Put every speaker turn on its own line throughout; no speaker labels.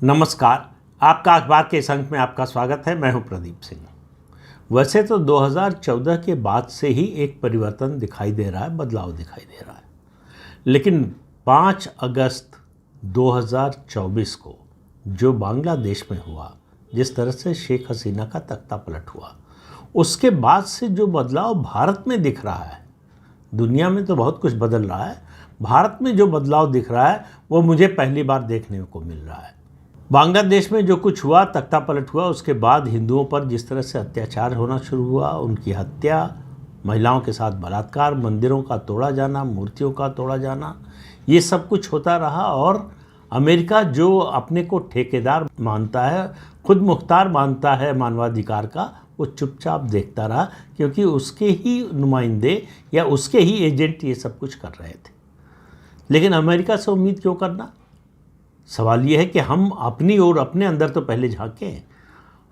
नमस्कार। आपका अखबार के इस अंक में आपका स्वागत है। मैं हूं प्रदीप सिंह। वैसे तो 2014 के बाद से ही एक परिवर्तन दिखाई दे रहा है, बदलाव दिखाई दे रहा है, लेकिन 5 अगस्त 2024 को जो बांग्लादेश में हुआ, जिस तरह से शेख हसीना का तख्ता पलट हुआ, उसके बाद से जो बदलाव भारत में दिख रहा है, दुनिया में तो बहुत कुछ बदल रहा है, भारत में जो बदलाव दिख रहा है वो मुझे पहली बार देखने को मिल रहा है। बांग्लादेश में जो कुछ हुआ, तख्ता पलट हुआ, उसके बाद हिंदुओं पर जिस तरह से अत्याचार होना शुरू हुआ, उनकी हत्या, महिलाओं के साथ बलात्कार, मंदिरों का तोड़ा जाना, मूर्तियों का तोड़ा जाना, ये सब कुछ होता रहा। और अमेरिका जो अपने को ठेकेदार मानता है, खुद मुख्तार मानता है मानवाधिकार का, वो चुपचाप देखता रहा, क्योंकि उसके ही नुमाइंदे या उसके ही एजेंट ये सब कुछ कर रहे थे। लेकिन अमेरिका से उम्मीद क्यों करना? सवाल ये है कि हम अपनी ओर, अपने अंदर तो पहले झांकें।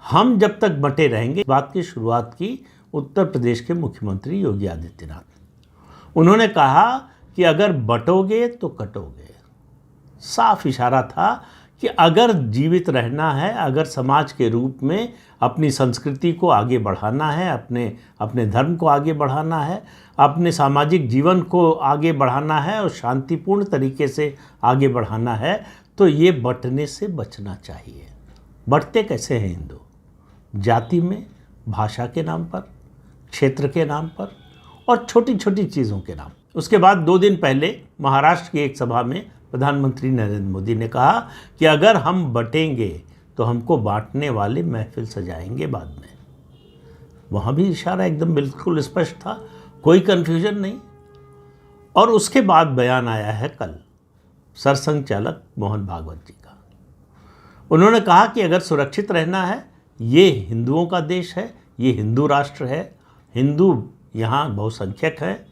हम जब तक बटे रहेंगे। बात की शुरुआत की उत्तर प्रदेश के मुख्यमंत्री योगी आदित्यनाथ। उन्होंने कहा कि अगर बटोगे तो कटोगे। साफ इशारा था कि अगर जीवित रहना है, अगर समाज के रूप में अपनी संस्कृति को आगे बढ़ाना है, अपने धर्म को आगे बढ़ाना है, अपने सामाजिक जीवन को आगे बढ़ाना है और शांतिपूर्ण तरीके से आगे बढ़ाना है, तो ये बंटने से बचना चाहिए। बंटते कैसे हैं हिंदू? जाति में, भाषा के नाम पर, क्षेत्र के नाम पर और छोटी छोटी चीज़ों के नाम। उसके बाद 2 दिन पहले महाराष्ट्र की एक सभा में प्रधानमंत्री नरेंद्र मोदी ने कहा कि अगर हम बटेंगे तो हमको बांटने वाले महफिल सजाएंगे बाद में। वहाँ भी इशारा एकदम बिल्कुल स्पष्ट था, कोई कन्फ्यूजन नहीं। और उसके बाद बयान आया है कल सरसंघ चालक मोहन भागवत जी का। उन्होंने कहा कि अगर सुरक्षित रहना है, ये हिंदुओं का देश है, ये हिंदू राष्ट्र है, हिंदू यहाँ बहुसंख्यक हैं,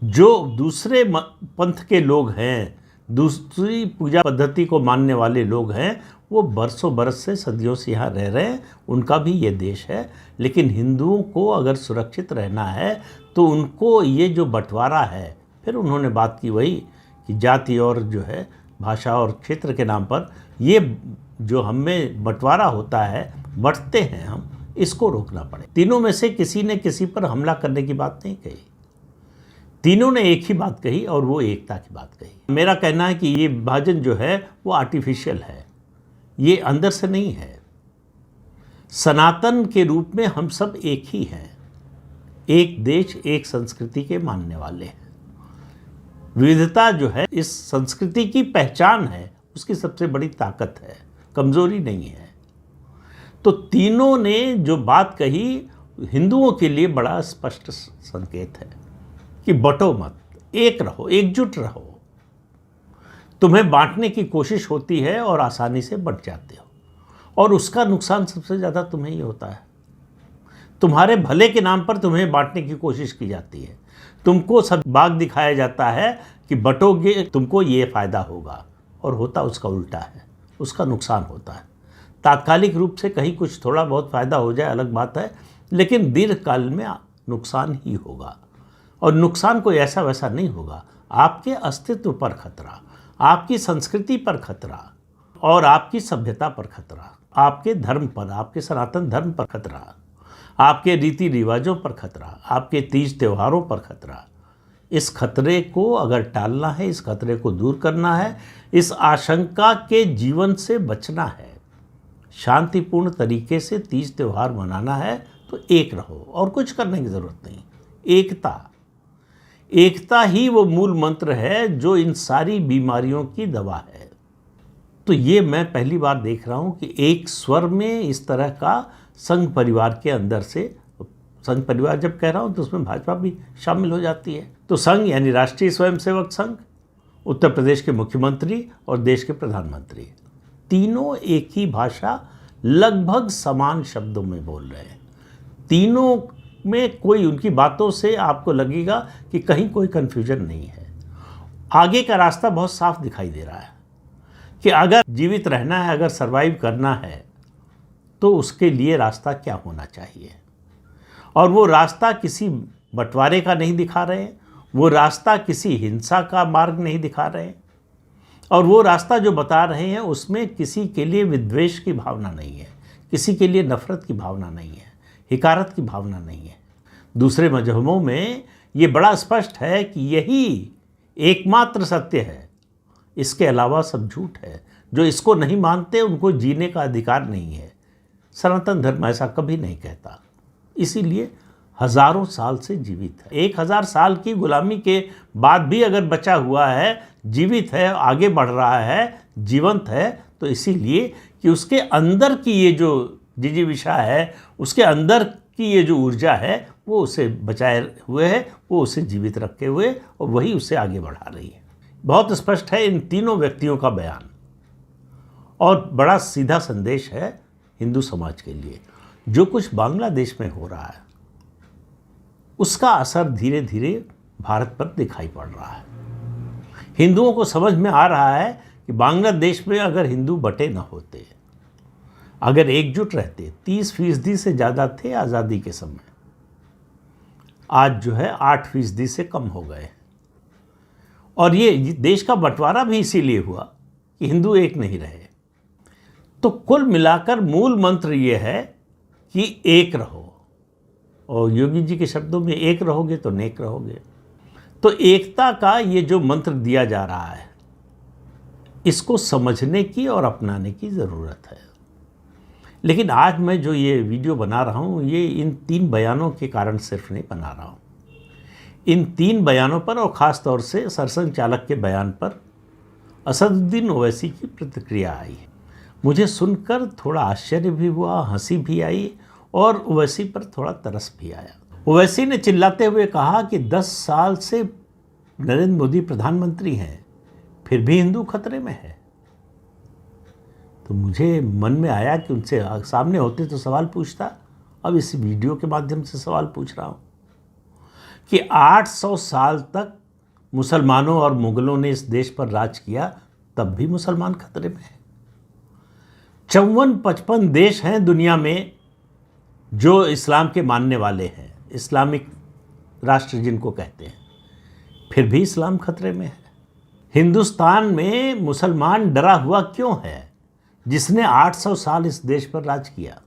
जो दूसरे पंथ के लोग हैं, दूसरी पूजा पद्धति को मानने वाले लोग हैं, वो बरसों बरस से, सदियों से यहाँ रह रहे हैं, उनका भी ये देश है। लेकिन हिंदुओं को अगर सुरक्षित रहना है तो उनको ये जो बंटवारा है, फिर उन्होंने बात की वही कि जाति और जो है भाषा और क्षेत्र के नाम पर ये जो हमें बंटवारा होता है, बंटते हैं हम, इसको रोकना पड़े। तीनों में से किसी ने किसी पर हमला करने की बात नहीं कही, तीनों ने एक ही बात कही और वो एकता की बात कही। मेरा कहना है कि ये विभाजन जो है वो आर्टिफिशियल है, ये अंदर से नहीं है। सनातन के रूप में हम सब एक ही हैं, एक देश एक संस्कृति के मानने वाले हैं। विविधता जो है इस संस्कृति की पहचान है, उसकी सबसे बड़ी ताकत है, कमजोरी नहीं है। तो तीनों ने जो बात कही, हिंदुओं के लिए बड़ा स्पष्ट संकेत है कि बंटो मत, एक रहो, एकजुट रहो। तुम्हें बांटने की कोशिश होती है और आसानी से बंट जाते हो, और उसका नुकसान सबसे ज़्यादा तुम्हें ही होता है। तुम्हारे भले के नाम पर तुम्हें बांटने की कोशिश की जाती है, तुमको सब बाग दिखाया जाता है कि बटोगे तुमको ये फ़ायदा होगा, और होता उसका उल्टा है, उसका नुकसान होता है। तात्कालिक रूप से कहीं कुछ थोड़ा बहुत फ़ायदा हो जाए अलग बात है, लेकिन दीर्घकाल में नुकसान ही होगा। और नुकसान कोई ऐसा वैसा नहीं होगा, आपके अस्तित्व पर खतरा, आपकी संस्कृति पर खतरा और आपकी सभ्यता पर खतरा, आपके धर्म पर, आपके सनातन धर्म पर खतरा, आपके रीति रिवाजों पर खतरा, आपके तीज त्योहारों पर खतरा। इस खतरे को अगर टालना है, इस खतरे को दूर करना है, इस आशंका के जीवन से बचना है, शांतिपूर्ण तरीके से तीज त्योहार मनाना है, तो एक रहो और कुछ करने की ज़रूरत नहीं। एकता ही वो मूल मंत्र है जो इन सारी बीमारियों की दवा है। तो ये मैं पहली बार देख रहा हूँ कि एक स्वर में इस तरह का संघ परिवार के अंदर से, संघ परिवार जब कह रहा हूँ तो उसमें भाजपा भी शामिल हो जाती है। तो संघ यानी राष्ट्रीय स्वयंसेवक संघ, उत्तर प्रदेश के मुख्यमंत्री और देश के प्रधानमंत्री, तीनों एक ही भाषा लगभग समान शब्दों में बोल रहे हैं। तीनों में कोई, उनकी बातों से आपको लगेगा कि कहीं कोई कन्फ्यूजन नहीं है। आगे का रास्ता बहुत साफ दिखाई दे रहा है कि अगर जीवित रहना है, अगर सरवाइव करना है, तो उसके लिए रास्ता क्या होना चाहिए। और वो रास्ता किसी बंटवारे का नहीं दिखा रहे हैं, वो रास्ता किसी हिंसा का मार्ग नहीं दिखा रहे हैं, और वो रास्ता जो बता रहे हैं उसमें किसी के लिए विद्वेष की भावना नहीं है, किसी के लिए नफरत की भावना नहीं है, हिकारत की भावना नहीं है। दूसरे मजहबों में ये बड़ा स्पष्ट है कि यही एकमात्र सत्य है, इसके अलावा सब झूठ है। जो इसको नहीं मानते उनको जीने का अधिकार नहीं है। सनातन धर्म ऐसा कभी नहीं कहता, इसीलिए हजारों साल से जीवित है। 1000 साल की गुलामी के बाद भी अगर बचा हुआ है, जीवित है, आगे बढ़ रहा है, जीवंत है, तो इसीलिए कि उसके अंदर की ये जो जिजीविषा है, उसके अंदर की ये जो ऊर्जा है, वो उसे बचाए हुए है, वो उसे जीवित रखे हुए, और वही उसे आगे बढ़ा रही है। बहुत स्पष्ट है इन तीनों व्यक्तियों का बयान, और बड़ा सीधा संदेश है हिंदू समाज के लिए। जो कुछ बांग्लादेश में हो रहा है उसका असर धीरे धीरे भारत पर दिखाई पड़ रहा है। हिंदुओं को समझ में आ रहा है कि बांग्लादेश में अगर हिंदू बटे न होते, अगर एकजुट रहते, 30% से ज़्यादा थे आज़ादी के समय, आज जो है 8% से कम हो गए। और ये देश का बंटवारा भी इसीलिए हुआ कि हिंदू एक नहीं रहे। तो कुल मिलाकर मूल मंत्र ये है कि एक रहो, और योगी जी के शब्दों में एक रहोगे तो नेक रहोगे। तो एकता का ये जो मंत्र दिया जा रहा है, इसको समझने की और अपनाने की ज़रूरत है। लेकिन आज मैं जो ये वीडियो बना रहा हूँ, ये इन 3 बयानों के कारण सिर्फ नहीं बना रहा हूँ। इन 3 बयानों पर, और ख़ास तौर से सरसंघ चालक के बयान पर असदुद्दीन ओवैसी की प्रतिक्रिया आई है। मुझे सुनकर थोड़ा आश्चर्य भी हुआ, हंसी भी आई, और ओवैसी पर थोड़ा तरस भी आया। ओवैसी ने चिल्लाते हुए कहा कि 10 साल से नरेंद्र मोदी प्रधानमंत्री हैं, फिर भी हिंदू खतरे में है। तो मुझे मन में आया कि उनसे सामने होते तो सवाल पूछता। अब इस वीडियो के माध्यम से सवाल पूछ रहा हूँ कि 800 साल तक मुसलमानों और मुगलों ने इस देश पर राज किया, तब भी मुसलमान खतरे में है। 54-55 देश हैं दुनिया में जो इस्लाम के मानने वाले हैं, इस्लामिक राष्ट्र जिनको कहते हैं, फिर भी इस्लाम खतरे में है। हिंदुस्तान में मुसलमान डरा हुआ क्यों है, जिसने 800 साल इस देश पर राज किया?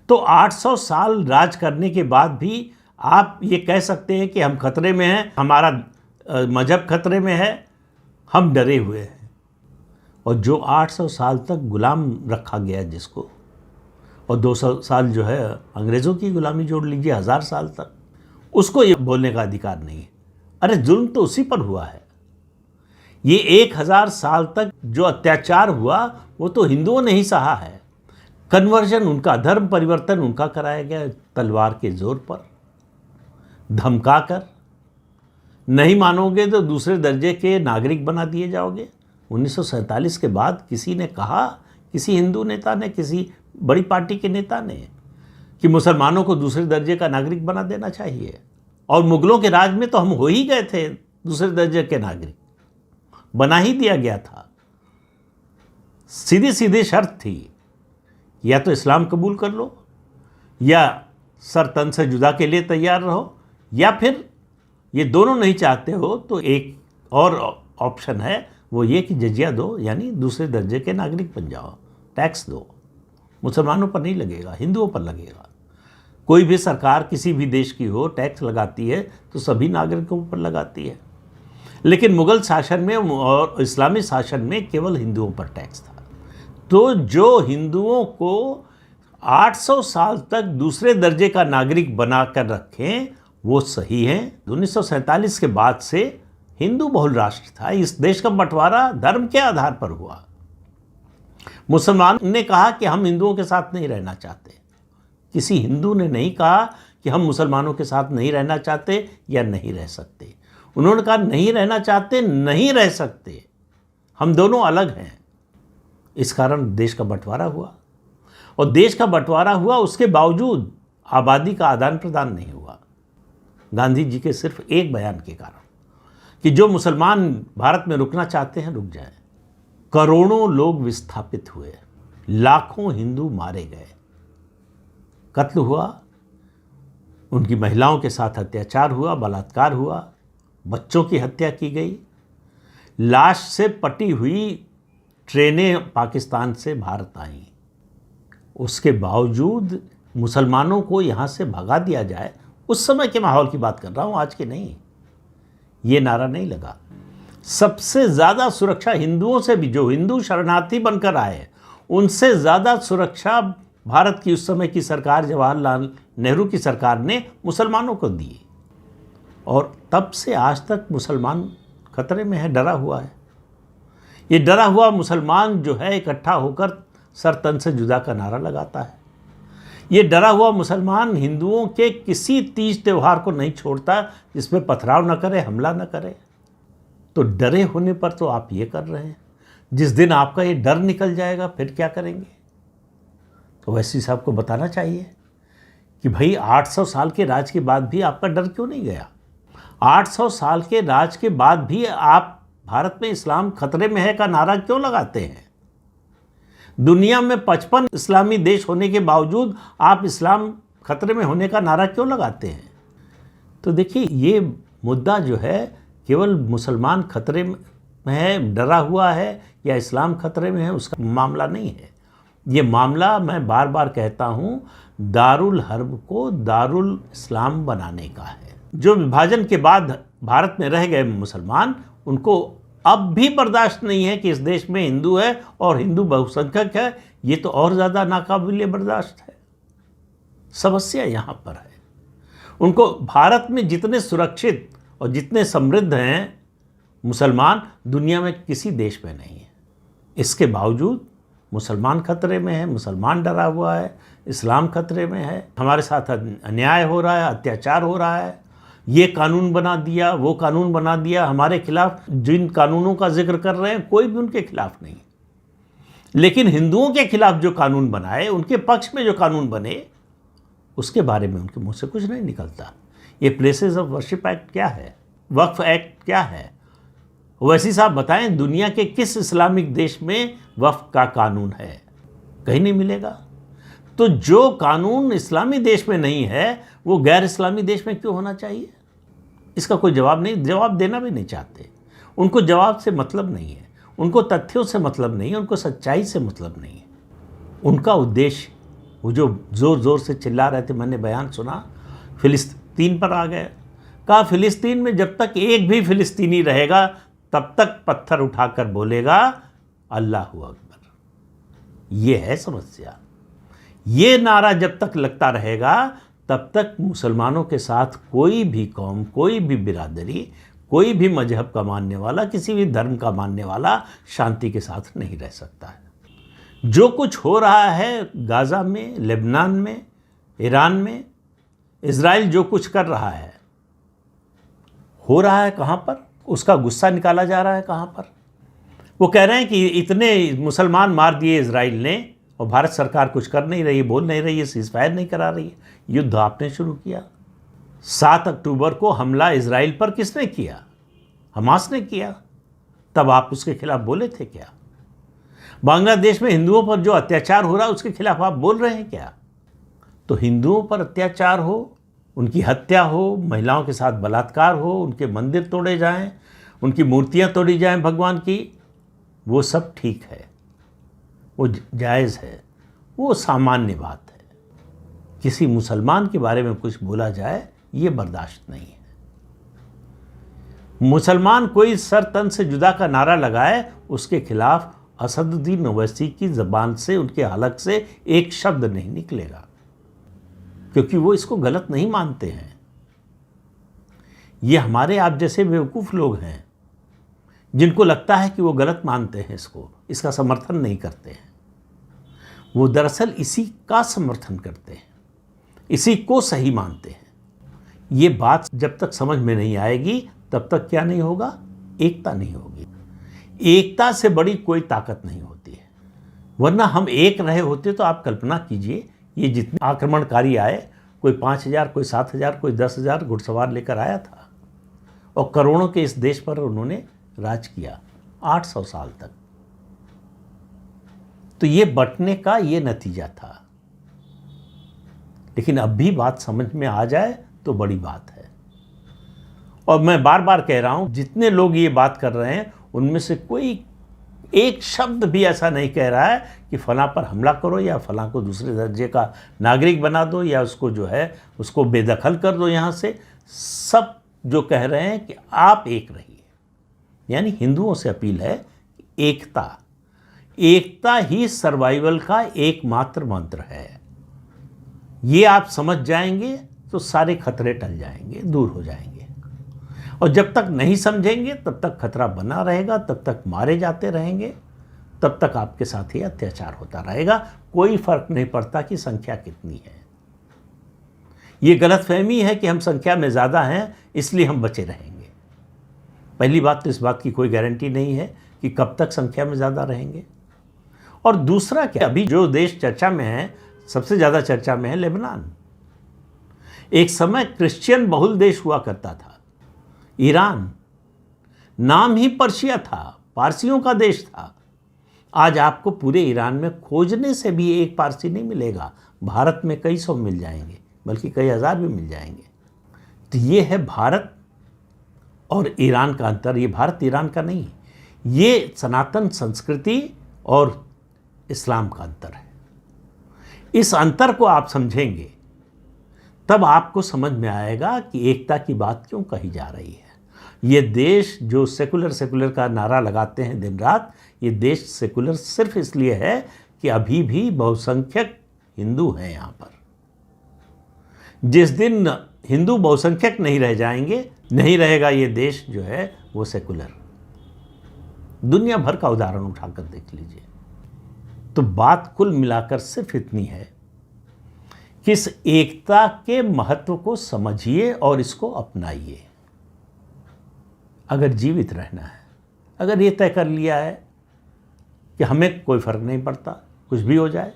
तो 800 साल राज करने के बाद भी आप ये कह सकते हैं कि हम खतरे में हैं, हमारा मजहब खतरे में है, हम डरे हुए हैं। और जो 800 साल तक गुलाम रखा गया जिसको, और 200 साल जो है अंग्रेज़ों की गुलामी जोड़ लीजिए, 1000 साल तक, उसको ये बोलने का अधिकार नहीं है। अरे जुल्म तो उसी पर हुआ है। ये 1000 साल तक जो अत्याचार हुआ वो तो हिंदुओं ने ही सहा है। कन्वर्जन उनका, धर्म परिवर्तन उनका कराया गया तलवार के जोर पर, धमका कर। नहीं मानोगे तो दूसरे दर्जे के नागरिक बना दिए जाओगे। 1947 के बाद किसी ने कहा, किसी हिंदू नेता ने, किसी बड़ी पार्टी के नेता ने, कि मुसलमानों को दूसरे दर्जे का नागरिक बना देना चाहिए? और मुगलों के राज में तो हम हो ही गए थे दूसरे दर्जे के नागरिक, बना ही दिया गया था। सीधी सीधी शर्त थी, या तो इस्लाम कबूल कर लो, या सर तन से जुदा के लिए तैयार रहो, या फिर ये दोनों नहीं चाहते हो तो एक और ऑप्शन है, वो ये कि जजिया दो, यानी दूसरे दर्जे के नागरिक बन जाओ, टैक्स दो। मुसलमानों पर नहीं लगेगा, हिंदुओं पर लगेगा। कोई भी सरकार किसी भी देश की हो, टैक्स लगाती है तो सभी नागरिकों पर लगाती है। लेकिन मुगल शासन में और इस्लामी शासन में केवल हिंदुओं पर टैक्स था। तो जो हिंदुओं को 800 साल तक दूसरे दर्जे का नागरिक बनाकर रखें, वो सही है। 1947 के बाद से हिंदू बहुल राष्ट्र था। इस देश का बंटवारा धर्म के आधार पर हुआ। मुसलमान ने कहा कि हम हिंदुओं के साथ नहीं रहना चाहते। किसी हिंदू ने नहीं कहा कि हम मुसलमानों के साथ नहीं रहना चाहते या नहीं रह सकते। उन्होंने कहा नहीं रहना चाहते, नहीं रह सकते, हम दोनों अलग हैं। इस कारण देश का बंटवारा हुआ, और देश का बंटवारा हुआ उसके बावजूद आबादी का आदान प्रदान नहीं हुआ। गांधी जी के सिर्फ एक बयान के कारण कि जो मुसलमान भारत में रुकना चाहते हैं रुक जाएं। करोड़ों लोग विस्थापित हुए, लाखों हिंदू मारे गए, कत्ल हुआ, उनकी महिलाओं के साथ अत्याचार हुआ, बलात्कार हुआ, बच्चों की हत्या की गई। लाश से पटी हुई ट्रेनें पाकिस्तान से भारत आईं, उसके बावजूद मुसलमानों को यहाँ से भगा दिया जाए। उस समय के माहौल की बात कर रहा हूँ, आज के नहीं। ये नारा नहीं लगा। सबसे ज़्यादा सुरक्षा हिंदुओं से भी, जो हिंदू शरणार्थी बनकर आए, उनसे ज़्यादा सुरक्षा भारत की उस समय की सरकार, जवाहरलाल नेहरू की सरकार ने मुसलमानों को दी। और तब से आज तक मुसलमान खतरे में है, डरा हुआ है। ये डरा हुआ मुसलमान जो है इकट्ठा होकर सर तन से जुदा का नारा लगाता है। ये डरा हुआ मुसलमान हिंदुओं के किसी तीज त्यौहार को नहीं छोड़ता जिसमें पथराव न करे, हमला न करे। तो डरे होने पर तो आप ये कर रहे हैं। जिस दिन आपका ये डर निकल जाएगा फिर क्या करेंगे? तो वैसी साहब को बताना चाहिए कि भाई 800 साल के राज के बाद भी आपका डर क्यों नहीं गया? 800 साल के राज के बाद भी आप भारत में इस्लाम खतरे में है का नारा क्यों लगाते हैं? दुनिया में 55 इस्लामी देश होने के बावजूद आप इस्लाम खतरे में होने का नारा क्यों लगाते हैं? तो देखिए, ये मुद्दा जो है केवल मुसलमान खतरे में है, डरा हुआ है, या इस्लाम खतरे में है, उसका मामला नहीं है। ये मामला, मैं बार बार कहता हूँ, दारुल हर्ब को दारुल इस्लाम बनाने का है। जो विभाजन के बाद भारत में रह गए मुसलमान, उनको अब भी बर्दाश्त नहीं है कि इस देश में हिंदू है और हिंदू बहुसंख्यक है। ये तो और ज़्यादा नाकाबिले बर्दाश्त है। समस्या यहाँ पर है। उनको भारत में जितने सुरक्षित और जितने समृद्ध हैं मुसलमान, दुनिया में किसी देश में नहीं है। इसके बावजूद मुसलमान खतरे में है, मुसलमान डरा हुआ है, इस्लाम खतरे में है, हमारे साथ अन्याय हो रहा है, अत्याचार हो रहा है, ये कानून बना दिया, वो कानून बना दिया। हमारे खिलाफ जिन कानूनों का जिक्र कर रहे हैं, कोई भी उनके खिलाफ नहीं। लेकिन हिंदुओं के खिलाफ जो कानून बनाए, उनके पक्ष में जो कानून बने, उसके बारे में उनके मुंह से कुछ नहीं निकलता। ये प्लेसेस ऑफ वर्शिप एक्ट क्या है? वक्फ एक्ट क्या है? वैसी साहब बताएं, दुनिया के किस इस्लामिक देश में वक्फ का कानून है? कहीं नहीं मिलेगा। तो जो कानून इस्लामी देश में नहीं है, वो गैर इस्लामी देश में क्यों होना चाहिए? इसका कोई जवाब नहीं, जवाब देना भी नहीं चाहते। उनको जवाब से मतलब नहीं है, उनको तथ्यों से मतलब नहीं है, उनको सच्चाई से मतलब नहीं है। उनका उद्देश्य, वो जो ज़ोर ज़ोर से चिल्ला रहे थे, मैंने बयान सुना, फ़िलिस्तीन पर आ गए। कहा फ़िलिस्तीन में जब तक एक भी फ़िलिस्तीनी रहेगा तब तक पत्थर उठाकर बोलेगा अल्लाहू अकबर। ये है समस्या। ये नारा जब तक लगता रहेगा तब तक मुसलमानों के साथ कोई भी कौम, कोई भी बिरादरी, कोई भी मजहब का मानने वाला, किसी भी धर्म का मानने वाला शांति के साथ नहीं रह सकता है। जो कुछ हो रहा है गाज़ा में, लेबनान में, ईरान में, इज़राइल जो कुछ कर रहा है, हो रहा है कहाँ पर? उसका गुस्सा निकाला जा रहा है कहाँ पर? वो कह रहे हैं कि इतने मुसलमान मार दिए इज़राइल ने और भारत सरकार कुछ कर नहीं रही, बोल नहीं रही है, सीज़फायर नहीं करा रही है। युद्ध आपने शुरू किया। 7 अक्टूबर को हमला इज़राइल पर किसने किया? हमास ने किया। तब आप उसके खिलाफ बोले थे क्या? बांग्लादेश में हिंदुओं पर जो अत्याचार हो रहा है उसके खिलाफ आप बोल रहे हैं क्या? तो हिंदुओं पर अत्याचार हो, उनकी हत्या हो, महिलाओं के साथ बलात्कार हो, उनके मंदिर तोड़े जाएं, उनकी मूर्तियां तोड़ी जाएं भगवान की, वो सब ठीक है, वो जायज़ है, वो सामान्य बात है। किसी मुसलमान के बारे में कुछ बोला जाए, ये बर्दाश्त नहीं है। मुसलमान कोई सर तन से जुदा का नारा लगाए, उसके खिलाफ असदुद्दीन ओवैसी की ज़बान से, उनके हलक से एक शब्द नहीं निकलेगा, क्योंकि वो इसको गलत नहीं मानते हैं। ये हमारे आप जैसे बेवकूफ़ लोग हैं जिनको लगता है कि वो गलत मानते हैं, इसका समर्थन नहीं करते हैं। वो दरअसल इसी का समर्थन करते हैं, इसी को सही मानते हैं। ये बात जब तक समझ में नहीं आएगी तब तक क्या नहीं होगा? एकता नहीं होगी। एकता से बड़ी कोई ताकत नहीं होती है। वरना हम एक रहे होते तो आप कल्पना कीजिए, ये जितने आक्रमणकारी आए, कोई 5,000, कोई 7,000, कोई 10,000 घुड़सवार लेकर आया था और करोड़ों के इस देश पर उन्होंने राज किया 800 साल तक। तो ये बंटने का ये नतीजा था। लेकिन अब भी बात समझ में आ जाए तो बड़ी बात है। और मैं बार बार कह रहा हूं, जितने लोग ये बात कर रहे हैं उनमें से कोई एक शब्द भी ऐसा नहीं कह रहा है कि फलां पर हमला करो या फलां को दूसरे दर्जे का नागरिक बना दो या उसको जो है उसको बेदखल कर दो यहाँ से। सब जो कह रहे हैं कि आप एक रहिए। यानी हिंदुओं से अपील है कि एकता ही सर्वाइवल का एकमात्र मंत्र है। ये आप समझ जाएंगे तो सारे खतरे टल जाएंगे, दूर हो जाएंगे। और जब तक नहीं समझेंगे तब तक खतरा बना रहेगा, तब तक मारे जाते रहेंगे, तब तक आपके साथ ही अत्याचार होता रहेगा। कोई फर्क नहीं पड़ता कि संख्या कितनी है। ये गलतफहमी है कि हम संख्या में ज़्यादा हैं इसलिए हम बचे रहेंगे। पहली बात तो इस बात की कोई गारंटी नहीं है कि कब तक संख्या में ज़्यादा रहेंगे। और दूसरा क्या, अभी जो देश चर्चा में है, सबसे ज़्यादा चर्चा में है लेबनान। एक समय क्रिश्चियन बहुल देश हुआ करता था। ईरान नाम ही पर्शिया था, पारसियों का देश था। आज आपको पूरे ईरान में खोजने से भी एक पारसी नहीं मिलेगा। भारत में कई सौ मिल जाएंगे, बल्कि कई हज़ार भी मिल जाएंगे। तो ये है भारत और ईरान का अंतर। ये भारत ईरान का नहीं, ये सनातन संस्कृति और इस्लाम का अंतर है। इस अंतर को आप समझेंगे तब आपको समझ में आएगा कि एकता की बात क्यों कही जा रही है। ये देश जो सेकुलर का नारा लगाते हैं दिन रात, ये देश सेकुलर सिर्फ इसलिए है कि अभी भी बहुसंख्यक हिंदू हैं यहाँ पर। जिस दिन हिंदू बहुसंख्यक नहीं रह जाएंगे, नहीं रहेगा ये देश जो है वो सेकुलर। दुनिया भर का उदाहरण उठाकर देख लीजिए। तो बात कुल मिलाकर सिर्फ इतनी है कि इस एकता के महत्व को समझिए और इसको अपनाइए। अगर जीवित रहना है, अगर ये तय कर लिया है कि हमें कोई फर्क नहीं पड़ता, कुछ भी हो जाए,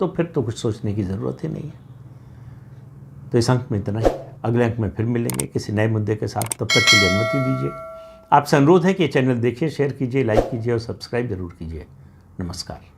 तो फिर तो कुछ सोचने की ज़रूरत ही नहीं है। तो इस अंक में इतना ही। अगले अंक में फिर मिलेंगे किसी नए मुद्दे के साथ। तब तक के लिए अनुमति दीजिए। आपसे अनुरोध है कि चैनल देखिए, शेयर कीजिए, लाइक कीजिए और सब्सक्राइब जरूर कीजिए। नमस्कार।